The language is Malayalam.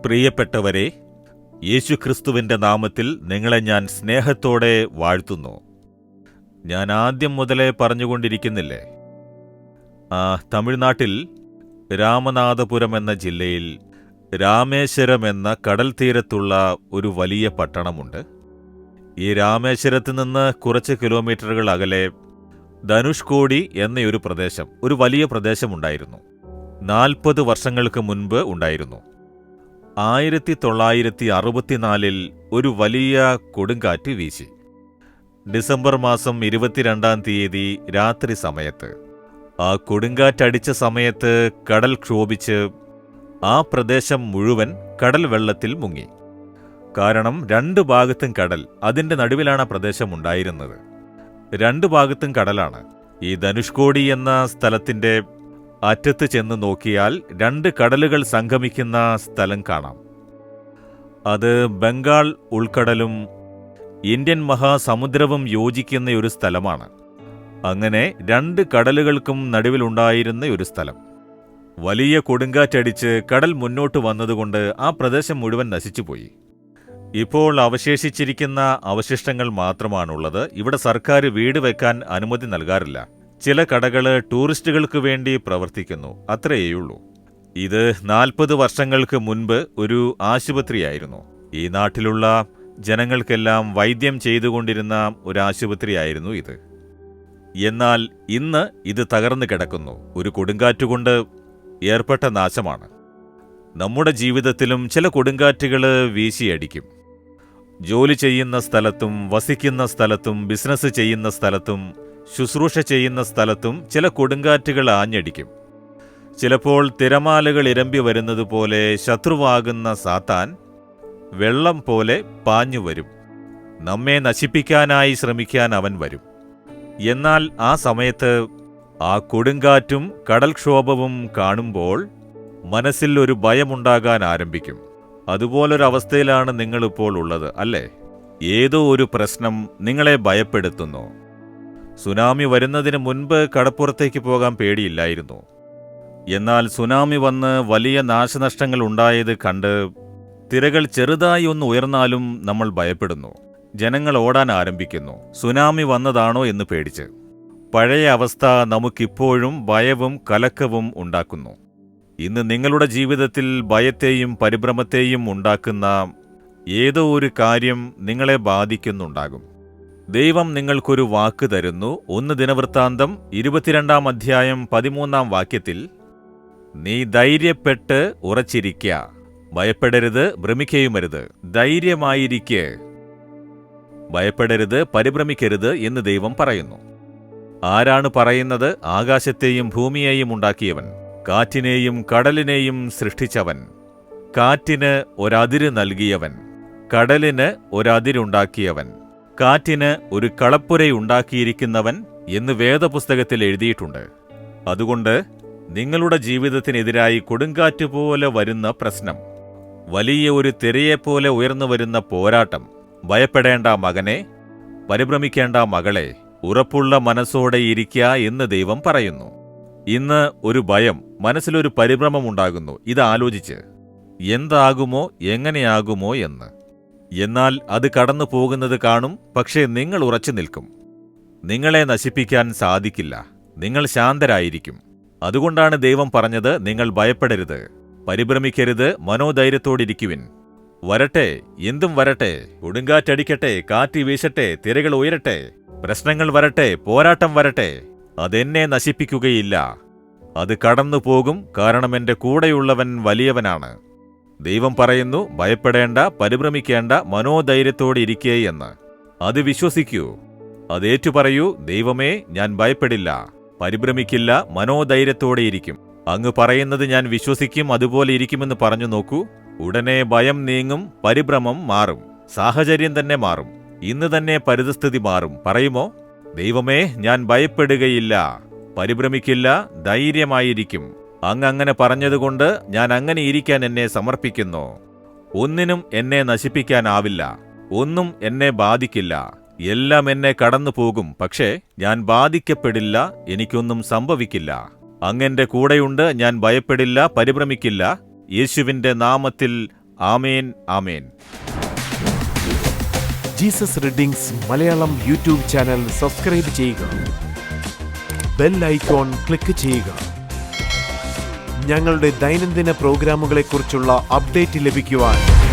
പ്രിയപ്പെട്ടവരെ, യേശുക്രിസ്തുവിന്റെ നാമത്തിൽ നിങ്ങളെ ഞാൻ സ്നേഹത്തോടെ വാഴ്ത്തുന്നു. ഞാൻ ആദ്യം മുതലേ പറഞ്ഞുകൊണ്ടിരിക്കുന്നില്ലേ, തമിഴ്നാട്ടിൽ രാമനാഥപുരം എന്ന ജില്ലയിൽ രാമേശ്വരം എന്ന കടൽ തീരത്തുള്ള ഒരു വലിയ പട്ടണമുണ്ട്. ഈ രാമേശ്വരത്ത് നിന്ന് കുറച്ച് കിലോമീറ്ററുകൾ അകലെ ധനുഷ്കോടി എന്നൊരു പ്രദേശം, ഒരു വലിയ പ്രദേശമുണ്ടായിരുന്നു. 40 വർഷങ്ങൾക്ക് മുൻപ് ഉണ്ടായിരുന്നു. 1964 ഒരു വലിയ കൊടുങ്കാറ്റ് വീശി. ഡിസംബർ മാസം 22-ാം തീയതി രാത്രി സമയത്ത് ആ കൊടുങ്കാറ്റടിച്ച സമയത്ത് കടൽ ക്ഷോഭിച്ച് ആ പ്രദേശം മുഴുവൻ കടൽ വെള്ളത്തിൽ മുങ്ങി. കാരണം 2 ഭാഗത്തും കടൽ, അതിൻ്റെ നടുവിലാണ് ആ പ്രദേശം ഉണ്ടായിരുന്നത്. 2 ഭാഗത്തും കടലാണ്. ഈ ധനുഷ്കോടി എന്ന സ്ഥലത്തിൻ്റെ അറ്റത്ത് ചെന്ന് നോക്കിയാൽ 2 കടലുകൾ സംഗമിക്കുന്ന സ്ഥലം കാണാം. അത് ബംഗാൾ ഉൾക്കടലും ഇന്ത്യൻ മഹാസമുദ്രവും യോജിക്കുന്ന ഒരു സ്ഥലമാണ്. അങ്ങനെ 2 കടലുകൾക്കും നടുവിലുണ്ടായിരുന്ന ഒരു സ്ഥലം. വലിയ കൊടുങ്കാറ്റടിച്ച് കടൽ മുന്നോട്ട് വന്നതുകൊണ്ട് ആ പ്രദേശം മുഴുവൻ നശിച്ചുപോയി. ഇപ്പോൾ അവശേഷിച്ചിരിക്കുന്ന അവശിഷ്ടങ്ങൾ മാത്രമാണുള്ളത്. ഇവിടെ സർക്കാർ വീട് വെക്കാൻ അനുമതി നൽകാറില്ല. ചില കടകൾ ടൂറിസ്റ്റുകൾക്ക് വേണ്ടി പ്രവർത്തിക്കുന്നു, അത്രയേയുള്ളൂ. ഇത് 40 വർഷങ്ങൾക്ക് മുൻപ് ഒരു ആശുപത്രിയായിരുന്നു. ഈ നാട്ടിലുള്ള ജനങ്ങൾക്കെല്ലാം വൈദ്യം ചെയ്തുകൊണ്ടിരുന്ന ഒരു ആശുപത്രിയായിരുന്നു ഇത്. എന്നാൽ ഇന്ന് ഇത് തകർന്നു കിടക്കുന്നു. ഒരു കൊടുങ്കാറ്റുകൊണ്ട് ഏർപ്പെട്ട നാശമാണ്. നമ്മുടെ ജീവിതത്തിലും ചില കൊടുങ്കാറ്റുകൾ വീശിയടിക്കും. ജോലി ചെയ്യുന്ന സ്ഥലത്തും വസിക്കുന്ന സ്ഥലത്തും ബിസിനസ് ചെയ്യുന്ന സ്ഥലത്തും ശുശ്രൂഷ ചെയ്യുന്ന സ്ഥലത്തും ചില കൊടുങ്കാറ്റുകൾ ആഞ്ഞടിക്കും. ചിലപ്പോൾ തിരമാലകൾ ഇരമ്പി വരുന്നത് പോലെ ശത്രുവാകുന്ന സാത്താൻ വെള്ളം പോലെ പാഞ്ഞു വരും. നമ്മെ നശിപ്പിക്കാനായി ശ്രമിക്കാൻ അവൻ വരും. എന്നാൽ ആ സമയത്ത് ആ കൊടുങ്കാറ്റും കടൽക്ഷോഭവും കാണുമ്പോൾ മനസ്സിൽ ഒരു ഭയമുണ്ടാകാൻ ആരംഭിക്കും. അതുപോലൊരവസ്ഥയിലാണ് നിങ്ങളിപ്പോൾ ഉള്ളത്, അല്ലേ? ഏതോ ഒരു പ്രശ്നം നിങ്ങളെ ഭയപ്പെടുത്തുന്നു. സുനാമി വരുന്നതിന് മുൻപ് കടപ്പുറത്തേക്ക് പോകാൻ പേടിയില്ലായിരുന്നു. എന്നാൽ സുനാമി വന്ന് വലിയ നാശനഷ്ടങ്ങൾ ഉണ്ടായത് കണ്ട് തിരകൾ ചെറുതായി ഒന്ന് ഉയർന്നാലും നമ്മൾ ഭയപ്പെടുന്നു. ജനങ്ങൾ ഓടാൻ ആരംഭിക്കുന്നു, സുനാമി വന്നതാണോ എന്ന് പേടിച്ച്. പഴയ അവസ്ഥ നമുക്കിപ്പോഴും ഭയവും കലക്കവും ഉണ്ടാക്കുന്നു. ഇന്ന് നിങ്ങളുടെ ജീവിതത്തിൽ ഭയത്തെയും പരിഭ്രമത്തെയും ഉണ്ടാക്കുന്ന ഏതോ ഒരു കാര്യം നിങ്ങളെ ബാധിക്കുന്നുണ്ടാകും. ദൈവം നിങ്ങൾക്കൊരു വാക്ക് തരുന്നു. 1 ദിനവൃത്താന്തം 22-ാം അധ്യായം 13-ാം വാക്യത്തിൽ, നീ ധൈര്യപ്പെട്ട് ഉറച്ചിരിക്ക, ഭയപ്പെടരുത്, ഭ്രമിക്കയുമരുത്, ധൈര്യമായിരിക്കെ, ഭയപ്പെടരുത്, പരിഭ്രമിക്കരുത് എന്ന് ദൈവം പറയുന്നു. ആരാണ് പറയുന്നത്? ആകാശത്തെയും ഭൂമിയെയും ഉണ്ടാക്കിയവൻ, കാറ്റിനെയും കടലിനെയും സൃഷ്ടിച്ചവൻ, കാറ്റിന് ഒരതിര് നൽകിയവൻ, കടലിന് ഒരതിരുണ്ടാക്കിയവൻ, കാറ്റിന് ഒരു കളപ്പുരയുണ്ടാക്കിയിരിക്കുന്നവൻ എന്ന് വേദപുസ്തകത്തിൽ എഴുതിയിട്ടുണ്ട്. അതുകൊണ്ട് നിങ്ങളുടെ ജീവിതത്തിനെതിരായി കൊടുങ്കാറ്റ് പോലെ വരുന്ന പ്രശ്നം, വലിയ ഒരു തിരയെപ്പോലെ ഉയർന്നു വരുന്ന പോരാട്ടം, ഭയപ്പെടേണ്ട മകനെ, പരിഭ്രമിക്കേണ്ട മകളെ, ഉറപ്പുള്ള മനസ്സോടെ ഇരിക്കുക എന്ന് ദൈവം പറയുന്നു. ഇന്ന് ഒരു ഭയം, മനസ്സിലൊരു പരിഭ്രമമുണ്ടാകുന്നു. ഇത് ആലോചിച്ച് എന്താകുമോ എങ്ങനെയാകുമോ എന്ന്. എന്നാൽ അത് കടന്നു പോകുന്നത് കാണും. പക്ഷേ നിങ്ങൾ ഉറച്ചു നിൽക്കും. നിങ്ങളെ നശിപ്പിക്കാൻ സാധിക്കില്ല. നിങ്ങൾ ശാന്തരായിരിക്കും. അതുകൊണ്ടാണ് ദൈവം പറഞ്ഞത്, നിങ്ങൾ ഭയപ്പെടരുത്, പരിഭ്രമിക്കരുത്, മനോധൈര്യത്തോടിരിക്കുവിൻ. വരട്ടെ, എന്തും വരട്ടെ, കൊടുങ്കാറ്റടിക്കട്ടെ, കാറ്റ് വീശട്ടെ, തിരകൾ ഉയരട്ടെ, പ്രശ്നങ്ങൾ വരട്ടെ, പോരാട്ടം വരട്ടെ, അതെന്നെ നശിപ്പിക്കുകയില്ല. അത് കടന്നു പോകും. കാരണം എൻ്റെ കൂടെയുള്ളവൻ വലിയവനാണ്. ദൈവം പറയുന്നു, ഭയപ്പെടേണ്ട, പരിഭ്രമിക്കേണ്ട, മനോധൈര്യത്തോടെ ഇരിക്കേ എന്ന്. അത് വിശ്വസിക്കൂ, അതേറ്റു പറയൂ. ദൈവമേ, ഞാൻ ഭയപ്പെടില്ല, പരിഭ്രമിക്കില്ല, മനോധൈര്യത്തോടെ ഇരിക്കും. അങ്ങ് പറയുന്നത് ഞാൻ വിശ്വസിക്കും, അതുപോലെ ഇരിക്കുമെന്ന് പറഞ്ഞു നോക്കൂ. ഉടനെ ഭയം നീങ്ങും, പരിഭ്രമം മാറും, സാഹചര്യം തന്നെ മാറും. ഇന്ന് തന്നെ പരിതസ്ഥിതി മാറും. പറയുമോ? ദൈവമേ, ഞാൻ ഭയപ്പെടുകയില്ല, പരിഭ്രമിക്കില്ല, ധൈര്യമായിരിക്കും. അങ്ങനെ പറഞ്ഞതുകൊണ്ട് ഞാൻ അങ്ങനെ ഇരിക്കാൻ എന്നെ സമർപ്പിക്കുന്നു. ഒന്നിനും എന്നെ നശിപ്പിക്കാനാവില്ല, ഒന്നും എന്നെ ബാധിക്കില്ല. എല്ലാം എന്നെ കടന്നു പോകും, പക്ഷേ ഞാൻ ബാധിക്കപ്പെടില്ല, എനിക്കൊന്നും സംഭവിക്കില്ല. അങ്ങെന്റെ കൂടെയുണ്ട്, ഞാൻ ഭയപ്പെടില്ല, പരിഭ്രമിക്കില്ല. യേശുവിന്റെ നാമത്തിൽ amen, amen. Jesus readings Malayalam YouTube channel subscribe ചെയ്യുക. ബെൽ ഐക്കോൺ ക്ലിക്ക് ചെയ്യുക. ഞങ്ങളുടെ ദൈനംദിന പ്രോഗ്രാമുകളെക്കുറിച്ചുള്ള അപ്ഡേറ്റ് ലഭിക്കുവാൻ